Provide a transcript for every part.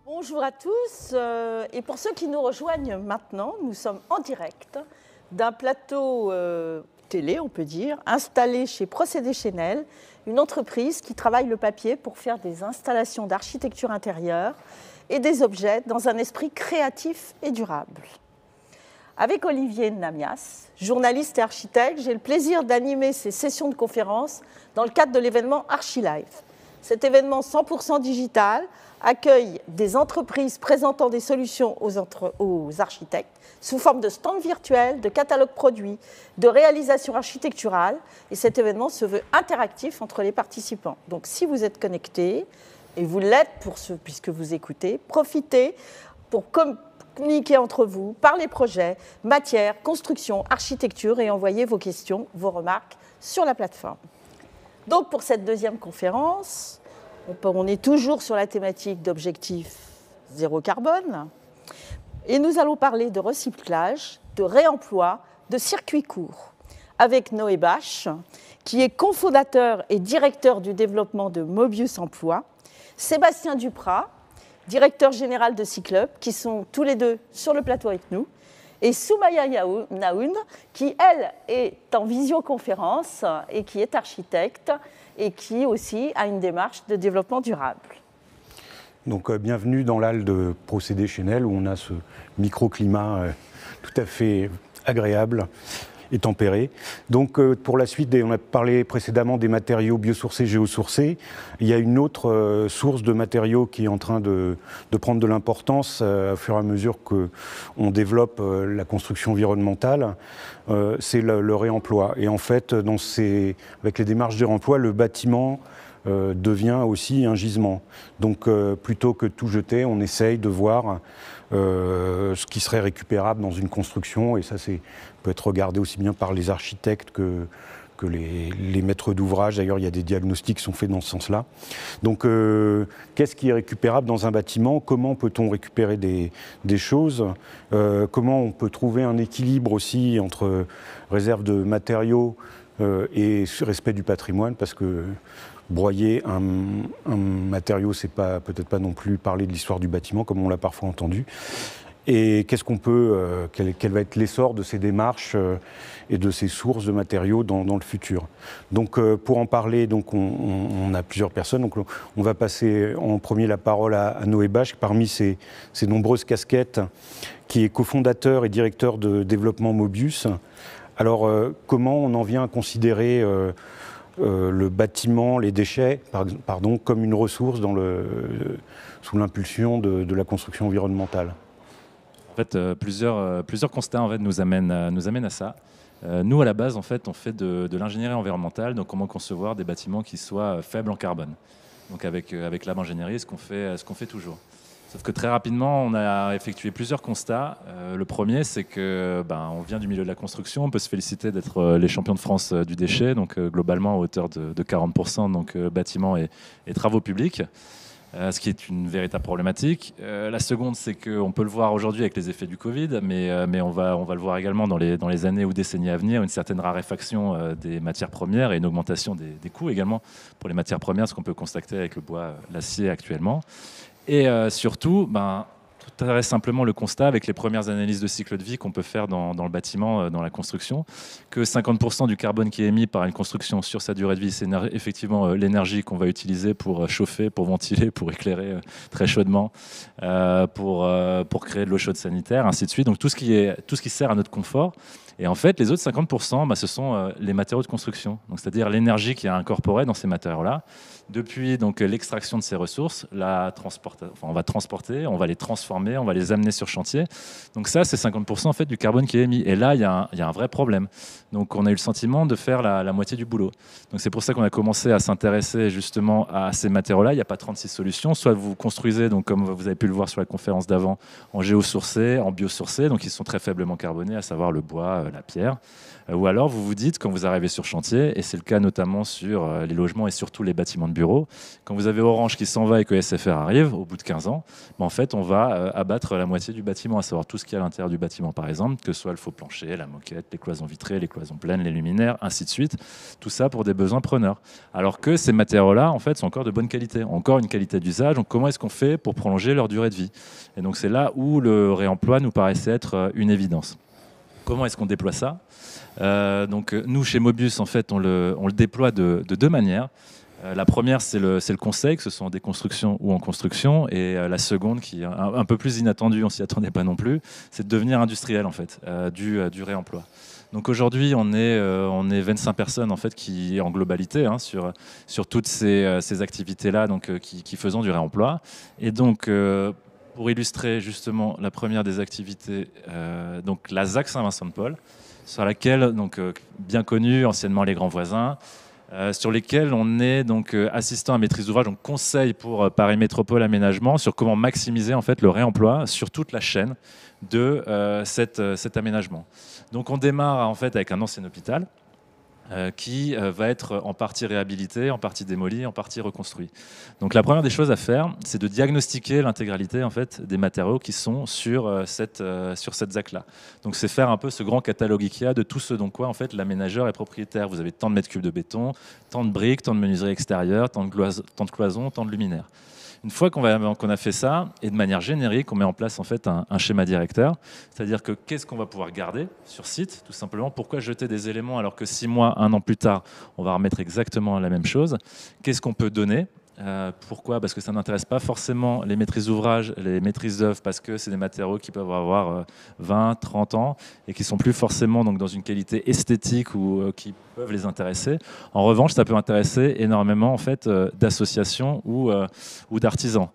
Bonjour à tous, et pour ceux qui nous rejoignent maintenant, nous sommes en direct d'un plateau télé, on peut dire, installé chez Procédés Chenel, une entreprise qui travaille le papier pour faire des installations d'architecture intérieure et des objets dans un esprit créatif et durable. Avec Olivier Namias, journaliste et architecte, j'ai le plaisir d'animer ces sessions de conférences dans le cadre de l'événement ArchiLive. Cet événement 100% digital accueille des entreprises présentant des solutions aux architectes sous forme de stands virtuels, de catalogues produits, de réalisations architecturales. Et cet événement se veut interactif entre les participants. Donc si vous êtes connectés, et vous l'êtes puisque vous écoutez, profitez pour communiquer entre vous, parler projets, matières, construction, architecture et envoyer vos questions, vos remarques sur la plateforme. Donc pour cette deuxième conférence, on est toujours sur la thématique d'objectifs zéro carbone et nous allons parler de recyclage, de réemploi, de circuits courts avec Noé Bache, qui est cofondateur et directeur du développement de Mobius Emploi, Sébastien Duprat, directeur général de Cyclub, qui sont tous les deux sur le plateau avec nous, et Soumaya Naoun, qui, elle, est en visioconférence et qui est architecte et qui aussi a une démarche de développement durable. Donc, bienvenue dans l'halle de Procédés Chenel, où on a ce microclimat tout à fait agréable et tempéré. Donc, pour la suite, on a parlé précédemment des matériaux biosourcés, géosourcés. Il y a une autre source de matériaux qui est en train de prendre de l'importance au fur et à mesure qu'on développe la construction environnementale. C'est le réemploi. Et en fait, avec les démarches de réemploi, le bâtiment devient aussi un gisement. Donc, plutôt que de tout jeter, on essaye de voir ce qui serait récupérable dans une construction, et ça peut être regardé aussi bien par les architectes que les maîtres d'ouvrage. D'ailleurs, il y a des diagnostics qui sont faits dans ce sens-là. Donc, qu'est-ce qui est récupérable dans un bâtiment? Comment peut-on récupérer des choses? Comment on peut trouver un équilibre aussi entre réserve de matériaux et respect du patrimoine? Parce que broyer un matériau, c'est peut-être pas non plus parler de l'histoire du bâtiment, comme on l'a parfois entendu. Et qu'est-ce qu'on peut, quel va être l'essor de ces démarches et de ces sources de matériaux dans le futur. Donc, pour en parler, donc on a plusieurs personnes. Donc, on va passer en premier la parole à Noé Bache, parmi ses nombreuses casquettes, qui est cofondateur et directeur de développement Mobius. Alors, comment on en vient à considérer le bâtiment, les déchets, comme une ressource sous l'impulsion de la construction environnementale? En fait, plusieurs constats en fait, nous amènent à ça. Nous, à la base, en fait, on fait de l'ingénierie environnementale, donc comment concevoir des bâtiments qui soient faibles en carbone. Donc avec Lab Ingénierie, ce qu'on fait toujours. Sauf que très rapidement, on a effectué plusieurs constats. Le premier, c'est que on vient du milieu de la construction, on peut se féliciter d'être les champions de France du déchet, donc globalement à hauteur de 40%, donc bâtiments et travaux publics. Ce qui est une véritable problématique. La seconde, c'est qu'on peut le voir aujourd'hui avec les effets du Covid, mais on va le voir également dans les années ou décennies à venir, une certaine raréfaction des matières premières et une augmentation des coûts également pour les matières premières, ce qu'on peut constater avec le bois, l'acier actuellement. Et surtout, très simplement le constat avec les premières analyses de cycle de vie qu'on peut faire dans le bâtiment, dans la construction, que 50% du carbone qui est émis par une construction sur sa durée de vie, c'est effectivement l'énergie qu'on va utiliser pour chauffer, pour ventiler, pour éclairer très chaudement, pour créer de l'eau chaude sanitaire, ainsi de suite. Donc tout ce qui sert à notre confort. Et en fait, les autres 50%, ce sont les matériaux de construction, c'est-à-dire l'énergie qui est incorporée dans ces matériaux-là. Depuis l'extraction de ces ressources, on va les transformer transformer, on va les amener sur chantier. Donc ça, c'est 50% en fait du carbone qui est émis. Et là, il y a un vrai problème. Donc on a eu le sentiment de faire la moitié du boulot. Donc c'est pour ça qu'on a commencé à s'intéresser justement à ces matériaux-là. Il n'y a pas 36 solutions. Soit vous construisez, donc comme vous avez pu le voir sur la conférence d'avant, en géosourcé, en biosourcé, donc ils sont très faiblement carbonés, à savoir le bois, la pierre. Ou alors vous vous dites, quand vous arrivez sur chantier, et c'est le cas notamment sur les logements et surtout les bâtiments de bureaux, quand vous avez Orange qui s'en va et que SFR arrive, au bout de 15 ans, en fait on va abattre la moitié du bâtiment, à savoir tout ce qu'il y a à l'intérieur du bâtiment par exemple, que ce soit le faux plancher, la moquette, les cloisons vitrées, les cloisons pleines, les luminaires, ainsi de suite. Tout ça pour des besoins preneurs. Alors que ces matériaux-là, en fait, sont encore de bonne qualité, encore une qualité d'usage. Donc comment est-ce qu'on fait pour prolonger leur durée de vie? Et donc c'est là où le réemploi nous paraissait être une évidence. Comment est-ce qu'on déploie ça? Donc nous, chez Mobius, en fait, on le déploie de deux manières. La première, c'est le conseil, que ce soit en déconstruction ou en construction. Et la seconde, qui est un peu plus inattendue, on s'y attendait pas non plus, c'est de devenir industriel, en fait, du réemploi. Donc aujourd'hui, on est 25 personnes en fait en globalité sur toutes ces activités-là, donc qui faisons du réemploi. Et donc pour illustrer justement la première des activités, donc la ZAC Saint-Vincent-de-Paul, sur laquelle donc bien connue, anciennement les grands voisins. Sur lesquels on est donc assistant à maîtrise d'ouvrage, donc conseil pour Paris Métropole Aménagement sur comment maximiser en fait le réemploi sur toute la chaîne de cet aménagement. Donc on démarre en fait avec un ancien hôpital qui va être en partie réhabilité, en partie démoli, en partie reconstruit. Donc la première des choses à faire, c'est de diagnostiquer l'intégralité en fait des matériaux qui sont sur cette ZAC-là. Donc c'est faire un peu ce grand catalogue IKEA de tout ce dont quoi en fait l'aménageur est propriétaire. Vous avez tant de mètres cubes de béton, tant de briques, tant de menuiserie extérieure, tant de cloisons, tant de luminaires. Une fois qu'on a fait ça, et de manière générique, on met en place en fait un schéma directeur, c'est-à-dire que qu'est-ce qu'on va pouvoir garder sur site, tout simplement. Pourquoi jeter des éléments alors que 6 mois, 1 an plus tard, on va remettre exactement la même chose? Qu'est-ce qu'on peut donner? Pourquoi? Parce que ça n'intéresse pas forcément les maîtrises d'ouvrage, les maîtrises d'œuvre, parce que c'est des matériaux qui peuvent avoir 20, 30 ans et qui ne sont plus forcément donc, dans une qualité esthétique ou qui peuvent les intéresser. En revanche, ça peut intéresser énormément en fait, d'associations ou d'artisans.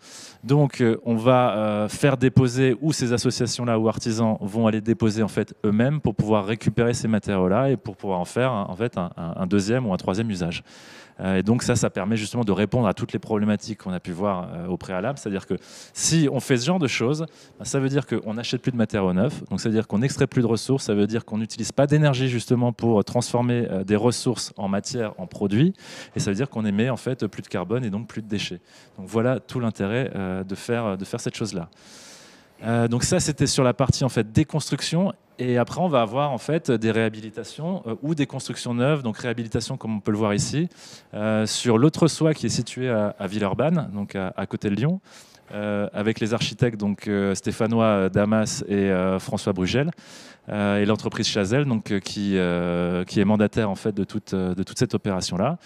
Donc, on va faire déposer, ou ces associations-là ou artisans vont aller déposer en fait, eux-mêmes pour pouvoir récupérer ces matériaux-là et pour pouvoir en faire en fait, un deuxième ou un troisième usage. Et donc ça permet justement de répondre à toutes les problématiques qu'on a pu voir au préalable. C'est-à-dire que si on fait ce genre de choses, ça veut dire qu'on n'achète plus de matériaux neufs, donc ça veut dire qu'on n'extrait plus de ressources, ça veut dire qu'on n'utilise pas d'énergie justement pour transformer des ressources en matière, en produits, et ça veut dire qu'on émet en fait plus de carbone et donc plus de déchets. Donc voilà tout l'intérêt de faire cette chose-là. Donc ça, c'était sur la partie en fait déconstruction. Et après, on va avoir en fait des réhabilitations ou des constructions neuves. Donc réhabilitation, comme on peut le voir ici, sur l'Autre-Soie qui est situé à Villeurbanne, donc à côté de Lyon, avec les architectes donc stéphanois Damas et François Brugel. Et l'entreprise Chazelle, donc, qui est mandataire en fait, de toute cette opération-là.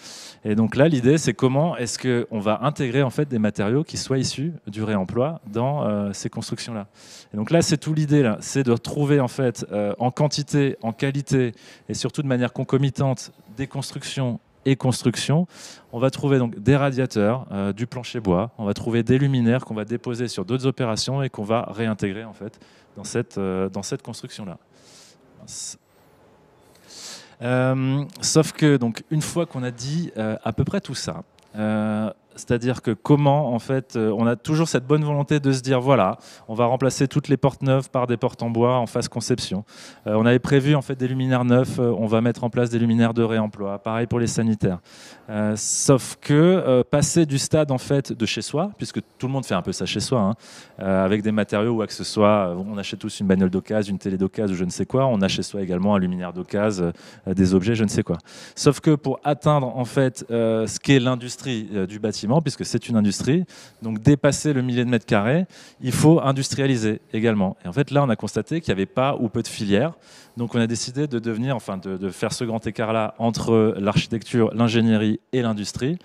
Et donc là, l'idée, c'est comment est-ce qu'on va intégrer en fait, des matériaux qui soient issus du réemploi dans ces constructions-là. Et donc là, c'est tout l'idée, là, c'est de trouver en, fait, en quantité, en qualité, et surtout de manière concomitante, des constructions et construction. On va trouver donc des radiateurs, du plancher bois, on va trouver des luminaires qu'on va déposer sur d'autres opérations et qu'on va réintégrer en fait, dans cette construction-là. Sauf que donc une fois qu'on a dit à peu près tout ça, c'est-à-dire que comment en fait on a toujours cette bonne volonté de se dire voilà, on va remplacer toutes les portes neuves par des portes en bois en phase conception. On avait prévu en fait des luminaires neufs, on va mettre en place des luminaires de réemploi, pareil pour les sanitaires. Sauf que passer du stade en fait de chez soi, puisque tout le monde fait un peu ça chez soi, hein, avec des matériaux ou accessoires, on achète tous une bagnole d'occasion, une télé d'occasion ou je ne sais quoi, on a chez soi également un luminaire d'occasion, des objets, je ne sais quoi. Sauf que pour atteindre en fait ce qu'est l'industrie du bâtiment, puisque c'est une industrie, donc dépasser le millier de mètres carrés, il faut industrialiser également. Et en fait là on a constaté qu'il n'y avait pas ou peu de filières, donc on a décidé de faire ce grand écart-là entre l'architecture, l'ingénierie et l'industrie.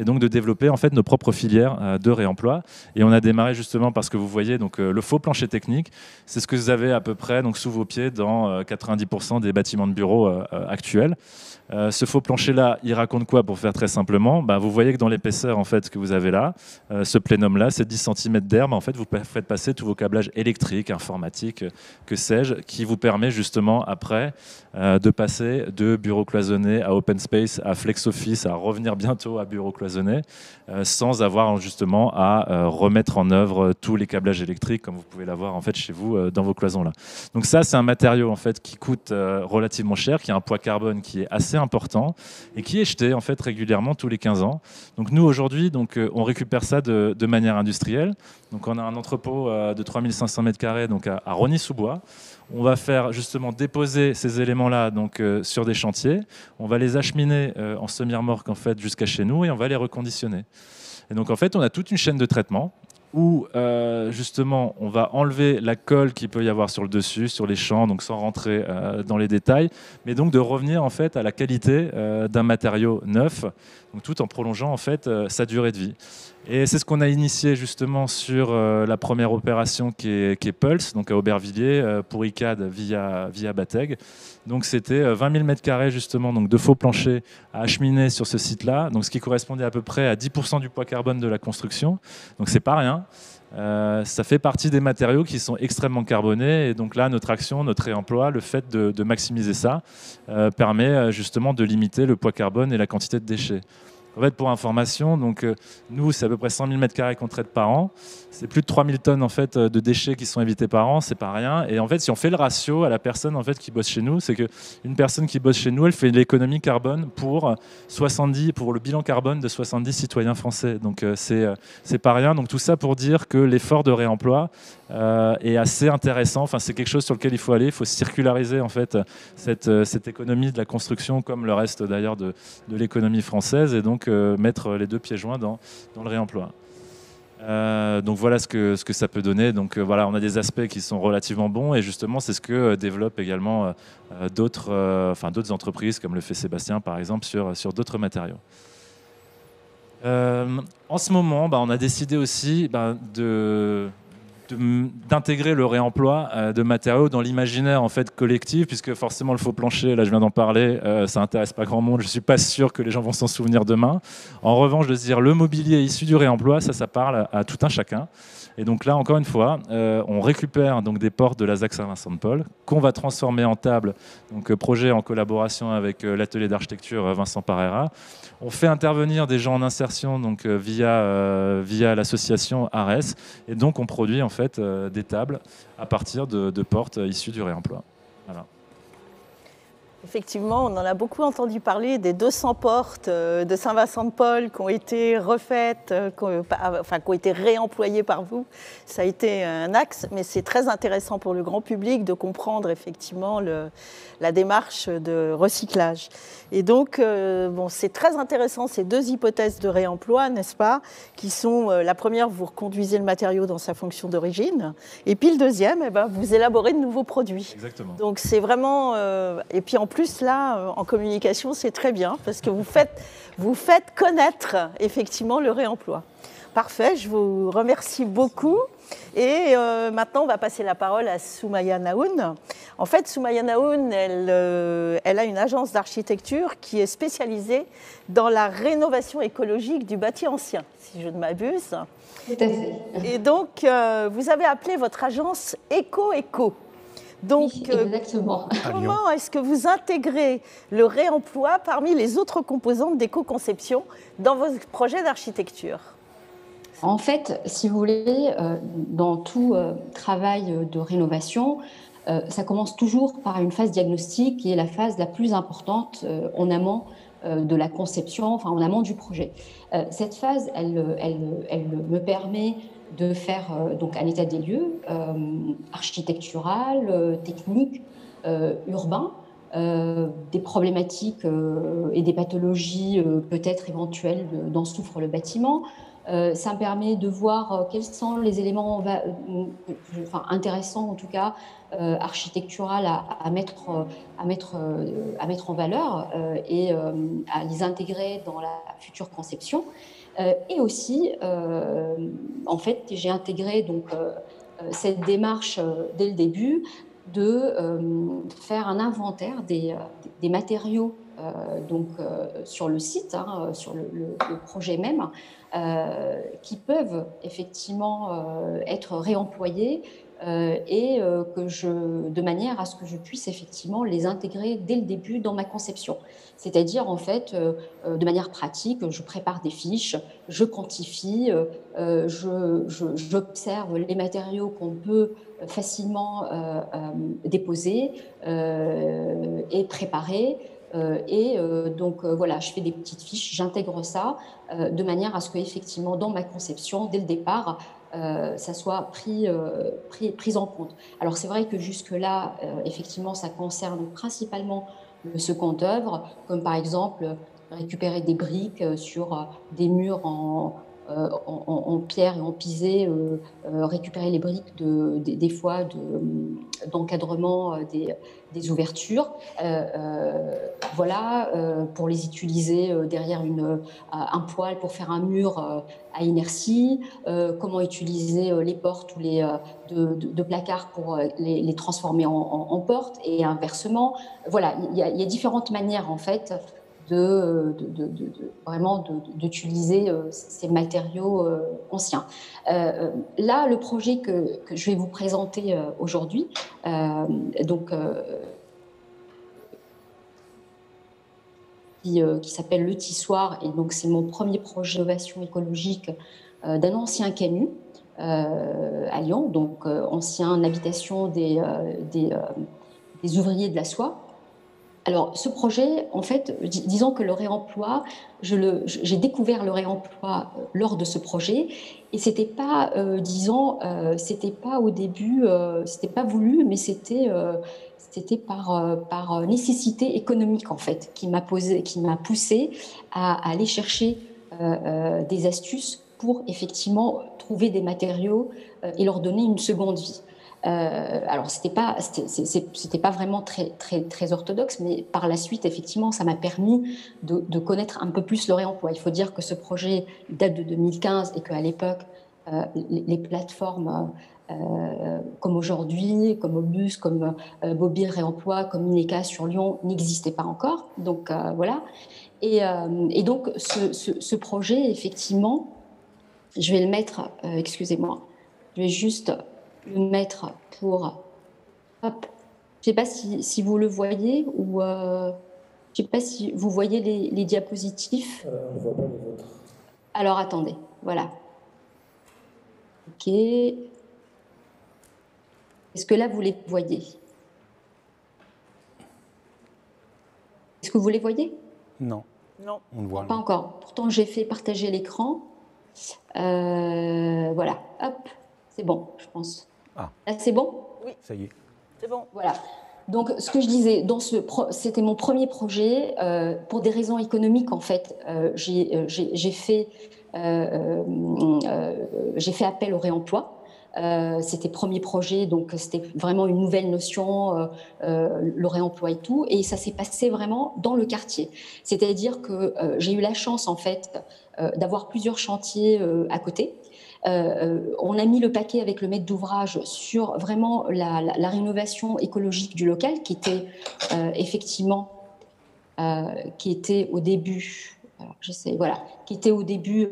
et donc de développer en fait nos propres filières de réemploi. Et on a démarré justement parce que vous voyez donc le faux plancher technique, c'est ce que vous avez à peu près donc sous vos pieds dans 90% des bâtiments de bureaux actuels. Ce faux plancher-là, il raconte quoi pour faire très simplement? Vous voyez que dans l'épaisseur en fait, que vous avez là, ce plénum-là, c'est 10 cm d'air. En fait, vous faites passer tous vos câblages électriques, informatiques, que sais-je, qui vous permet justement après de passer de bureau cloisonné à open space, à flex office, à revenir bientôt à bureau cloisonné, sans avoir justement à remettre en œuvre tous les câblages électriques comme vous pouvez l'avoir en fait chez vous dans vos cloisons là. Donc ça, c'est un matériau en fait qui coûte relativement cher, qui a un poids carbone qui est assez important et qui est jeté en fait régulièrement tous les 15 ans. Donc nous aujourd'hui, on récupère ça de manière industrielle. Donc on a un entrepôt de 3500 m² donc à Rosny-sous-Bois. On va faire justement déposer ces éléments-là sur des chantiers. On va les acheminer en semi-remorque en fait jusqu'à chez nous et on va les reconditionner. Et donc en fait, on a toute une chaîne de traitement où justement on va enlever la colle qu'il peut y avoir sur le dessus, sur les champs, donc sans rentrer dans les détails, mais donc de revenir en fait à la qualité d'un matériau neuf, donc tout en prolongeant en fait sa durée de vie. Et c'est ce qu'on a initié justement sur la première opération qui est Pulse, donc à Aubervilliers, pour ICAD via Bateg. Donc c'était 20 000 m² justement donc de faux planchers à acheminer sur ce site-là, donc ce qui correspondait à peu près à 10% du poids carbone de la construction. Donc c'est pas rien. Ça fait partie des matériaux qui sont extrêmement carbonés et donc là notre action, notre réemploi, le fait de maximiser ça permet justement de limiter le poids carbone et la quantité de déchets. En fait, pour information, nous, c'est à peu près 100 000 m² qu'on traite par an. C'est plus de 3000 tonnes en fait, de déchets qui sont évités par an, c'est pas rien. Et en fait, si on fait le ratio à la personne en fait, qui bosse chez nous, c'est qu'une personne qui bosse chez nous, elle fait l'économie carbone pour le bilan carbone de 70 citoyens français. Donc c'est pas rien. Donc tout ça pour dire que l'effort de réemploi est assez intéressant. Enfin, c'est quelque chose sur lequel il faut aller. Il faut circulariser en fait, cette économie de la construction comme le reste d'ailleurs de l'économie française et donc mettre les deux pieds joints dans le réemploi. Donc voilà ce que ça peut donner. Donc voilà, on a des aspects qui sont relativement bons et justement c'est ce que développent également d'autres entreprises comme le fait Sébastien par exemple sur d'autres matériaux. En ce moment, on a décidé aussi d'intégrer le réemploi de matériaux dans l'imaginaire en fait collectif, puisque forcément le faux plancher, là je viens d'en parler, ça intéresse pas grand monde, je suis pas sûr que les gens vont s'en souvenir demain. En revanche, de se dire le mobilier issu du réemploi, ça parle à tout un chacun. Et donc là, encore une fois, on récupère donc des portes de la ZAC Saint-Vincent-de-Paul qu'on va transformer en table, donc projet en collaboration avec l'atelier d'architecture Vincent Parera. On fait intervenir des gens en insertion donc via l'association ARES et donc on produit en fait des tables à partir de portes issues du réemploi. Voilà. Effectivement, on en a beaucoup entendu parler des 200 portes de Saint-Vincent-de-Paul qui ont été refaites, qui ont été réemployées par vous. Ça a été un axe, mais c'est très intéressant pour le grand public de comprendre effectivement la démarche de recyclage. Et donc, c'est très intéressant ces deux hypothèses de réemploi, n'est-ce pas, qui sont, la première, vous reconduisez le matériau dans sa fonction d'origine, et puis le deuxième, vous élaborez de nouveaux produits. Exactement. Donc c'est vraiment... et puis en plus, là, en communication, c'est très bien, parce que vous faites connaître effectivement le réemploi. Parfait, je vous remercie beaucoup. Et maintenant, on va passer la parole à Soumaya Naoun. En fait, Soumaya Naoun, elle a une agence d'architecture qui est spécialisée dans la rénovation écologique du bâti ancien, si je ne m'abuse. Tout à fait. Et donc, vous avez appelé votre agence Eco-Eco. Donc, oui, exactement. Comment est-ce que vous intégrez le réemploi parmi les autres composantes d'éco-conception dans vos projets d'architecture ? En fait, si vous voulez, dans tout travail de rénovation, ça commence toujours par une phase diagnostique qui est la phase la plus importante en amont de la conception, enfin en amont du projet. Cette phase, elle me permet de faire donc un état des lieux architectural, technique, urbain, des problématiques et des pathologies peut-être éventuelles dont souffre le bâtiment, Ça me permet de voir quels sont les éléments intéressants, en tout cas, architectural à mettre en valeur et à les intégrer dans la future conception. Et aussi, en fait, j'ai intégré donc, cette démarche dès le début de faire un inventaire des matériaux sur le site, sur le projet même, qui peuvent effectivement être réemployés de manière à ce que je puisse effectivement les intégrer dès le début dans ma conception. C'est-à-dire, en fait, de manière pratique, je prépare des fiches, je quantifie, j'observe les matériaux qu'on peut facilement déposer et préparer. Voilà, je fais des petites fiches, j'intègre ça de manière à ce que effectivement dans ma conception, dès le départ, ça soit pris en compte. Alors c'est vrai que jusque-là, effectivement, ça concerne principalement le second œuvre, comme par exemple récupérer des briques sur des murs en pierre et en pisé, récupérer les briques des fois d'encadrement des ouvertures, voilà, pour les utiliser derrière un poêle pour faire un mur à inertie, comment utiliser les portes ou de placards pour les transformer en portes et inversement. Voilà, il y a différentes manières en fait vraiment d'utiliser ces matériaux anciens. Là, le projet que je vais vous présenter aujourd'hui, qui s'appelle Le Tissoir, et donc c'est mon premier projet d'innovation écologique d'un ancien canut à Lyon, donc ancienne habitation des ouvriers de la soie. Alors, ce projet, en fait, disons que le réemploi, j'ai découvert le réemploi lors de ce projet, et c'était pas, c'était pas au début, c'était pas voulu, mais c'était par nécessité économique, en fait, qui m'a poussé à aller chercher des astuces pour effectivement trouver des matériaux et leur donner une seconde vie. Alors, c'était pas vraiment très orthodoxe, mais par la suite, effectivement, ça m'a permis de connaître un peu plus le réemploi. Il faut dire que ce projet date de 2015 et qu'à l'époque, les plateformes comme aujourd'hui, comme Obus, comme Mobile Réemploi, comme Ineca sur Lyon n'existaient pas encore. Donc, voilà. Et donc, ce projet, effectivement, je vais le mettre, excusez-moi, je vais juste le mettre pour... Hop. Je ne sais pas si vous le voyez ou... je ne sais pas si vous voyez les diapositives. On ne voit pas les vôtres. Alors, attendez. Voilà. OK. Est-ce que là, vous les voyez? Est-ce que vous les voyez? Non. Non. On ne voit pas encore. Pourtant, j'ai fait partager l'écran. Voilà. Hop. C'est bon, je pense. Ah. Là, c'est bon? Oui. Ça y est. C'est bon. Voilà. Donc, ce que je disais, c'était mon premier projet. Pour des raisons économiques, en fait, j'ai fait appel au réemploi. C'était premier projet, donc c'était vraiment une nouvelle notion, le réemploi et tout. Et ça s'est passé vraiment dans le quartier. C'est-à-dire que j'ai eu la chance, en fait, d'avoir plusieurs chantiers à côté. On a mis le paquet avec le maître d'ouvrage sur vraiment la rénovation écologique du local, qui était effectivement, qui était au début, qui était au début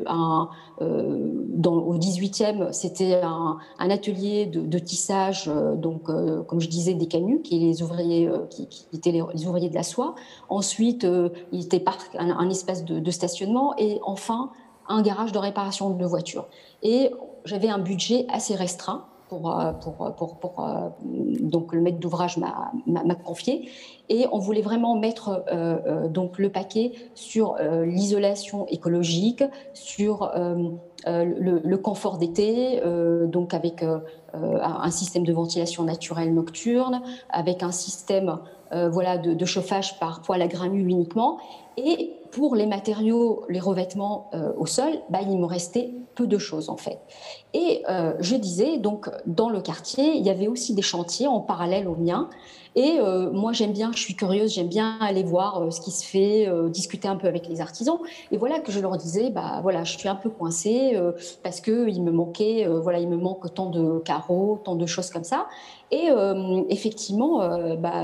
au 18e, c'était un atelier de tissage, comme je disais, des canuts, qui les ouvriers, qui étaient les ouvriers de la soie. Ensuite, il était un espace de stationnement, et enfin un garage de réparation de voitures. Et j'avais un budget assez restreint donc le maître d'ouvrage m'a confié, et on voulait vraiment mettre donc le paquet sur l'isolation écologique, sur le confort d'été, donc avec un système de ventilation naturelle nocturne, avec un système de chauffage par poêle à granule uniquement, et pour les matériaux, les revêtements au sol, il me restait peu de choses en fait. Et je disais, donc dans le quartier, il y avait aussi des chantiers en parallèle au mien. Et moi, j'aime bien, je suis curieuse, j'aime bien aller voir ce qui se fait, discuter un peu avec les artisans. Et voilà que je leur disais, voilà, je suis un peu coincée parce qu'il me manquait, il me manque tant de carreaux, tant de choses comme ça. Et effectivement,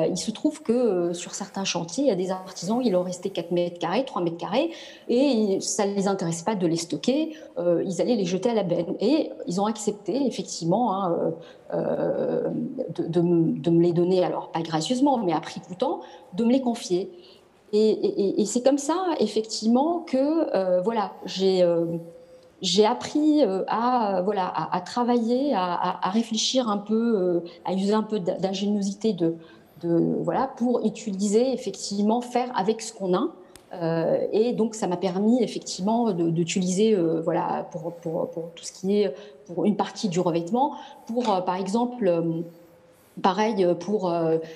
il se trouve que sur certains chantiers, il y a des artisans, il leur restait 4 mètres carrés, 3 mètres carrés, et ça ne les intéressait pas de les stocker, ils allaient les jeter à la benne. Et ils ont accepté, effectivement, de me les donner, alors pas gracieusement, mais à prix coûtant, de me les confier. Et c'est comme ça, effectivement, que j'ai appris à travailler, à réfléchir un peu, à user un peu d'ingéniosité pour utiliser, effectivement, faire avec ce qu'on a. Et donc, ça m'a permis, effectivement, d'utiliser pour tout ce qui est pour une partie du revêtement, pour, par exemple, pareil pour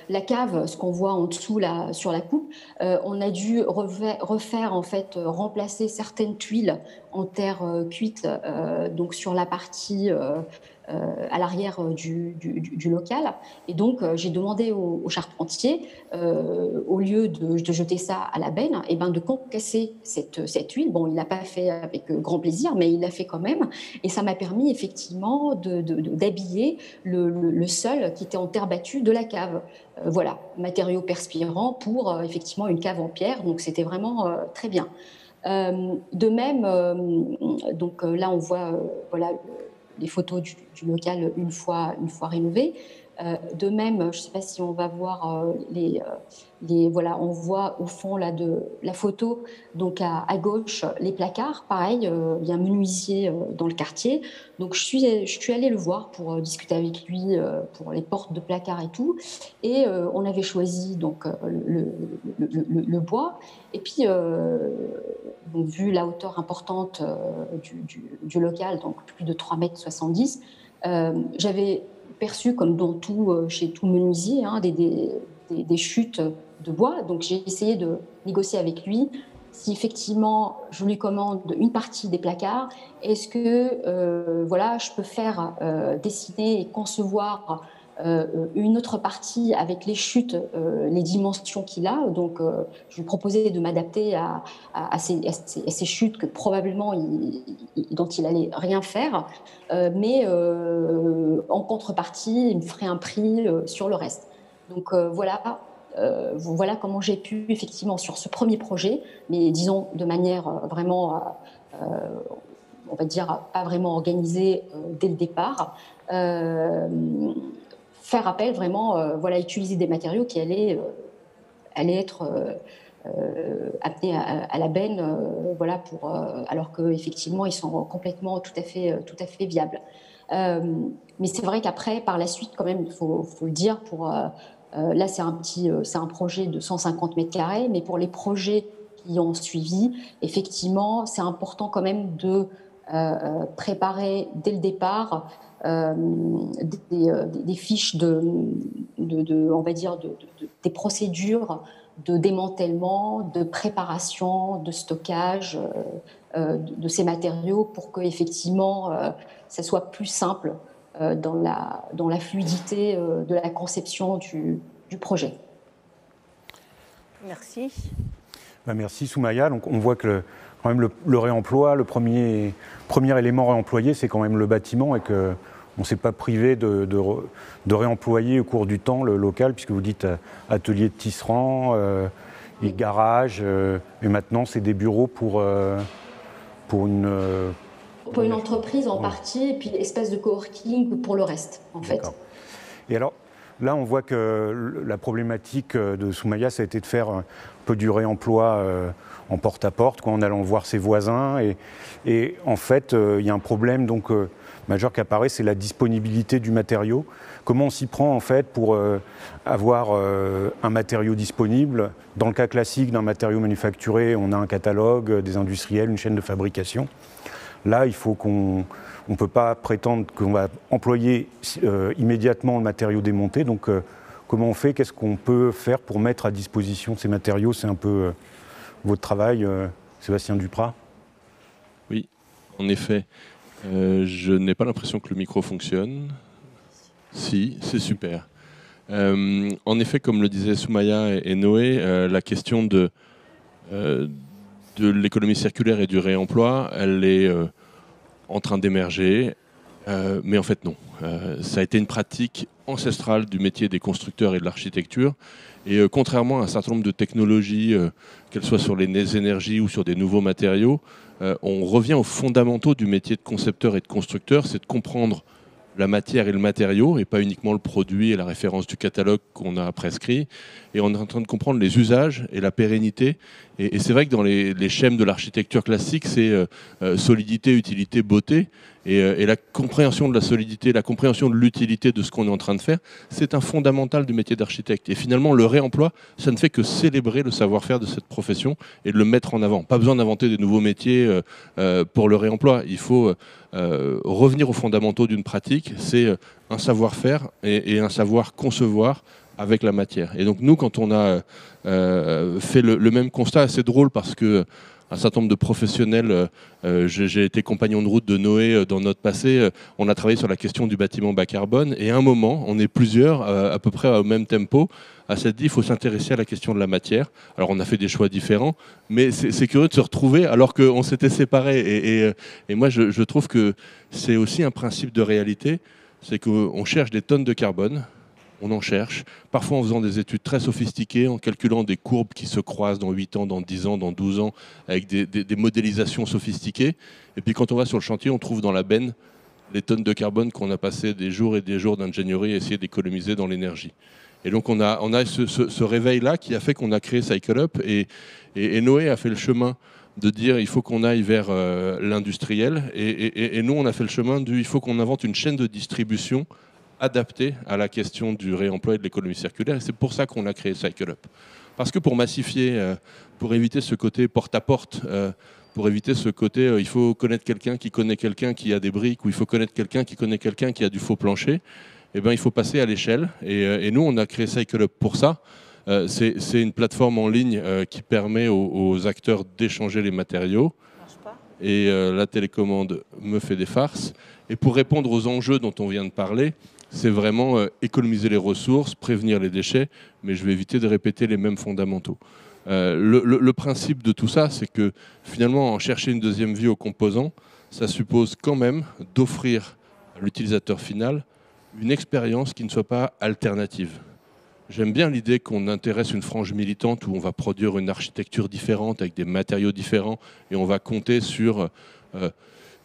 la cave, ce qu'on voit en dessous là, sur la coupe, on a dû refaire en fait remplacer certaines tuiles en terre cuite donc sur la partie à l'arrière du local. Et donc j'ai demandé au charpentier, au lieu de jeter ça à la benne, de concasser cette tuile. Bon, il l'a pas fait avec grand plaisir, mais il l'a fait quand même. Et ça m'a permis effectivement d'habiller le sol qui était en terre battue de la cave. Voilà, matériau perspirant pour effectivement une cave en pierre. Donc c'était vraiment très bien. De même, là on voit les photos du local une fois rénové. De même, je ne sais pas si on va voir on voit au fond là de la photo, donc à gauche, les placards. Pareil, il y a un menuisier dans le quartier. Donc je suis allée le voir pour discuter avec lui pour les portes de placards et tout. Et on avait choisi donc le bois. Et puis, vu la hauteur importante du local, donc plus de 3,70 m, j'avais perçu, comme dans chez tout menuisier, des chutes de bois. Donc j'ai essayé de négocier avec lui si effectivement je lui commande une partie des placards, est-ce que je peux faire dessiner et concevoir une autre partie avec les chutes, les dimensions qu'il a. Donc je lui proposais de m'adapter à ces chutes que probablement dont il allait rien faire, mais en contrepartie, il me ferait un prix sur le reste. Donc voilà comment j'ai pu effectivement sur ce premier projet, mais disons de manière vraiment, on va dire pas vraiment organisée dès le départ, faire appel vraiment, utiliser des matériaux qui allaient être amenés à la benne, alors qu'effectivement ils sont complètement tout à fait viables. Mais c'est vrai qu'après, par la suite, quand même, il faut le dire, là c'est un projet de 150 mètres carrés, mais pour les projets qui ont suivi, effectivement, c'est important quand même de préparer dès le départ des fiches on va dire des procédures de démantèlement, de préparation, de stockage de ces matériaux pour que effectivement ça soit plus simple dans la fluidité de la conception du projet. Merci. Merci Soumaya. Donc on voit que quand même le réemploi, le premier élément réemployé, c'est quand même le bâtiment, et qu'on ne s'est pas privé de réemployer au cours du temps le local, puisque vous dites atelier de tisserand, et garage, et maintenant c'est des bureaux pour une entreprise en partie, et puis espace de coworking pour le reste, en fait. Et alors, là, on voit que la problématique de Soumaya, ça a été de faire un peu du réemploi en porte-à-porte, en allant voir ses voisins. Et en fait, il y a un problème majeur qui apparaît, c'est la disponibilité du matériau. Comment on s'y prend en fait pour avoir un matériau disponible? Dans le cas classique d'un matériau manufacturé, on a un catalogue, des industriels, une chaîne de fabrication. Là, il faut on ne peut pas prétendre qu'on va employer immédiatement le matériau démonté. Donc, comment on fait? Qu'est-ce qu'on peut faire pour mettre à disposition ces matériaux? C'est un peu votre travail, Sébastien Duprat? Oui, en effet. Je n'ai pas l'impression que le micro fonctionne. Si, c'est super. En effet, comme le disaient Soumaya et Noé, la question de l'économie circulaire et du réemploi, elle est en train d'émerger, mais en fait non. Ça a été une pratique ancestrale du métier des constructeurs et de l'architecture. Et contrairement à un certain nombre de technologies, qu'elles soient sur les énergies ou sur des nouveaux matériaux, on revient aux fondamentaux du métier de concepteur et de constructeur, c'est de comprendre la matière et le matériau, et pas uniquement le produit et la référence du catalogue qu'on a prescrit. Et on est en train de comprendre les usages et la pérennité. Et c'est vrai que dans les schèmes de l'architecture classique, c'est solidité, utilité, beauté. Et la compréhension de la solidité, la compréhension de l'utilité de ce qu'on est en train de faire, c'est un fondamental du métier d'architecte. Et finalement, le réemploi, ça ne fait que célébrer le savoir-faire de cette profession et de le mettre en avant. Pas besoin d'inventer des nouveaux métiers pour le réemploi. Il faut revenir aux fondamentaux d'une pratique. C'est un savoir-faire et un savoir concevoir avec la matière. Et donc nous, quand on a fait le même constat, assez drôle parce que un certain nombre de professionnels, j'ai été compagnon de route de Noé dans notre passé, on a travaillé sur la question du bâtiment bas carbone, et à un moment, on est plusieurs, à peu près au même tempo, à s'être dit, il faut s'intéresser à la question de la matière. Alors on a fait des choix différents, mais c'est curieux de se retrouver alors qu'on s'était séparés. Et moi, je trouve que c'est aussi un principe de réalité, c'est qu'on cherche des tonnes de carbone, on en cherche, parfois en faisant des études très sophistiquées, en calculant des courbes qui se croisent dans 8 ans, dans 10 ans, dans 12 ans, avec des modélisations sophistiquées. Et puis quand on va sur le chantier, on trouve dans la benne les tonnes de carbone qu'on a passé des jours et des jours d'ingénierie à essayer d'économiser dans l'énergie. Et donc on a ce réveil-là qui a fait qu'on a créé CycleUp, et Noé a fait le chemin de dire il faut qu'on aille vers l'industriel, et nous on a fait le chemin du il faut qu'on invente une chaîne de distribution adapté à la question du réemploi et de l'économie circulaire. Et c'est pour ça qu'on a créé CycleUp. Parce que pour massifier, pour éviter ce côté porte-à-porte, pour éviter ce côté il faut connaître quelqu'un qui connaît quelqu'un qui a des briques, ou il faut connaître quelqu'un qui connaît quelqu'un qui a du faux plancher, eh ben, il faut passer à l'échelle. Et nous, on a créé CycleUp pour ça. C'est une plateforme en ligne qui permet aux acteurs d'échanger les matériaux. Et la télécommande me fait des farces. Et pour répondre aux enjeux dont on vient de parler, c'est vraiment économiser les ressources, prévenir les déchets, mais je vais éviter de répéter les mêmes fondamentaux. Le principe de tout ça, c'est que finalement, en chercher une deuxième vie aux composants, ça suppose quand même d'offrir à l'utilisateur final une expérience qui ne soit pas alternative. J'aime bien l'idée qu'on intéresse une frange militante où on va produire une architecture différente avec des matériaux différents, et on va compter sur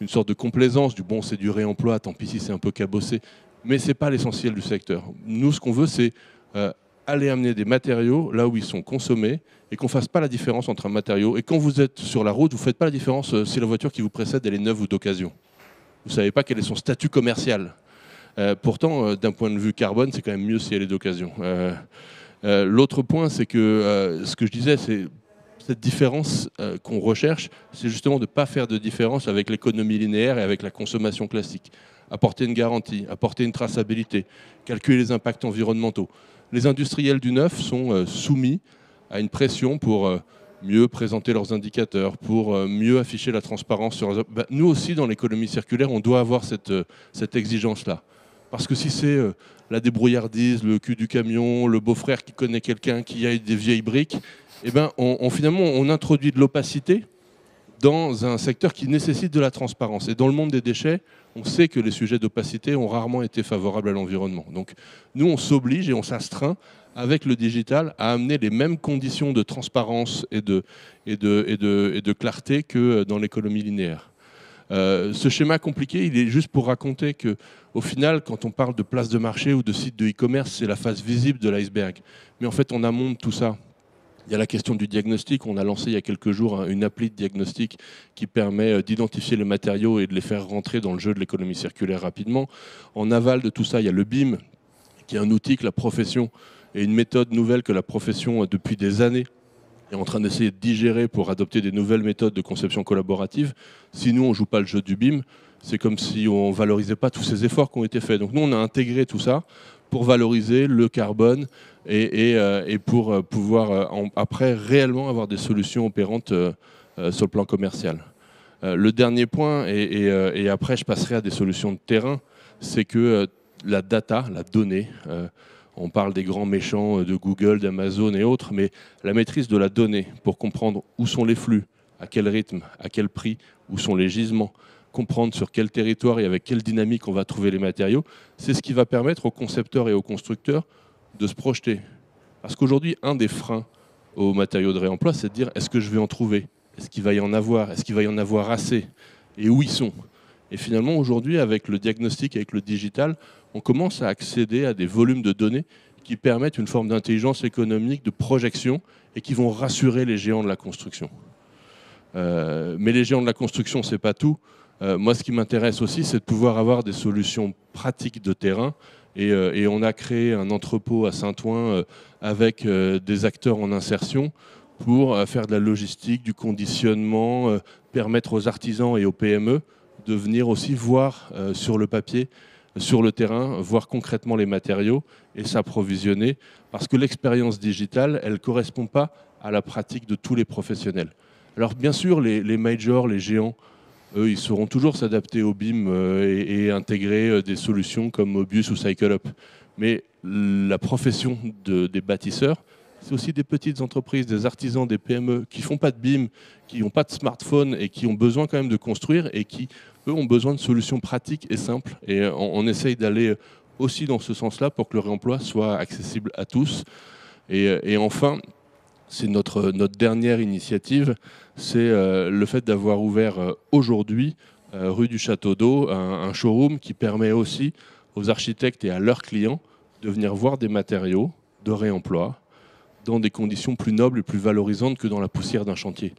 une sorte de complaisance du bon, c'est du réemploi, tant pis si c'est un peu cabossé. Mais ce n'est pas l'essentiel du secteur. Nous, ce qu'on veut, c'est aller amener des matériaux là où ils sont consommés, et qu'on ne fasse pas la différence entre un matériau. Et quand vous êtes sur la route, vous ne faites pas la différence si la voiture qui vous précède, elle est neuve ou d'occasion. Vous ne savez pas quel est son statut commercial. Pourtant, d'un point de vue carbone, c'est quand même mieux si elle est d'occasion. L'autre point, c'est que ce que je disais, c'est cette différence qu'on recherche, c'est justement de ne pas faire de différence avec l'économie linéaire et avec la consommation classique. Apporter une garantie, apporter une traçabilité, calculer les impacts environnementaux. Les industriels du neuf sont soumis à une pression pour mieux présenter leurs indicateurs, pour mieux afficher la transparence. Nous aussi, dans l'économie circulaire, on doit avoir cette exigence-là. Parce que si c'est la débrouillardise, le cul du camion, le beau-frère qui connaît quelqu'un qui a des vieilles briques, eh ben, finalement, on introduit de l'opacité dans un secteur qui nécessite de la transparence. Et dans le monde des déchets, on sait que les sujets d'opacité ont rarement été favorables à l'environnement. Donc nous, on s'oblige et on s'astreint avec le digital à amener les mêmes conditions de transparence et de clarté que dans l'économie linéaire. Ce schéma compliqué, il est juste pour raconter qu'au final, quand on parle de place de marché ou de site de e-commerce, c'est la face visible de l'iceberg. Mais en fait, en amont de tout ça, il y a la question du diagnostic. On a lancé il y a quelques jours une appli de diagnostic qui permet d'identifier les matériaux et de les faire rentrer dans le jeu de l'économie circulaire rapidement. En aval de tout ça, il y a le BIM, qui est un outil que la profession et une méthode nouvelle que la profession, depuis des années, est en train d'essayer de digérer pour adopter des nouvelles méthodes de conception collaborative. Si nous, on ne joue pas le jeu du BIM, c'est comme si on ne valorisait pas tous ces efforts qui ont été faits. Donc nous, on a intégré tout ça pour valoriser le carbone et pour pouvoir après réellement avoir des solutions opérantes sur le plan commercial. Le dernier point, et après je passerai à des solutions de terrain, c'est que la data, la donnée, on parle des grands méchants de Google, d'Amazon et autres, mais la maîtrise de la donnée pour comprendre où sont les flux, à quel rythme, à quel prix, où sont les gisements, comprendre sur quel territoire et avec quelle dynamique on va trouver les matériaux, c'est ce qui va permettre aux concepteurs et aux constructeurs de se projeter. Parce qu'aujourd'hui, un des freins aux matériaux de réemploi, c'est de dire est-ce que je vais en trouver? Est-ce qu'il va y en avoir? Est-ce qu'il va y en avoir assez? Et où ils sont? Et finalement, aujourd'hui, avec le diagnostic, avec le digital, on commence à accéder à des volumes de données qui permettent une forme d'intelligence économique, de projection, et qui vont rassurer les géants de la construction. Mais les géants de la construction, ce n'est pas tout. Moi, ce qui m'intéresse aussi, c'est de pouvoir avoir des solutions pratiques de terrain. Et on a créé un entrepôt à Saint-Ouen avec des acteurs en insertion pour faire de la logistique, du conditionnement, permettre aux artisans et aux PME de venir aussi voir sur le papier, sur le terrain, voir concrètement les matériaux et s'approvisionner. Parce que l'expérience digitale, elle ne correspond pas à la pratique de tous les professionnels. Alors bien sûr, les majors, les géants, eux, ils sauront toujours s'adapter au BIM et intégrer des solutions comme Mobius ou CycleUp. Mais la profession des bâtisseurs, c'est aussi des petites entreprises, des artisans, des PME qui ne font pas de BIM, qui n'ont pas de smartphone et qui ont besoin quand même de construire et qui, eux, ont besoin de solutions pratiques et simples. Et on essaye d'aller aussi dans ce sens-là pour que le réemploi soit accessible à tous. Et enfin, c'est notre dernière initiative, c'est le fait d'avoir ouvert aujourd'hui, rue du Château d'Eau, un showroom qui permet aussi aux architectes et à leurs clients de venir voir des matériaux de réemploi dans des conditions plus nobles et plus valorisantes que dans la poussière d'un chantier.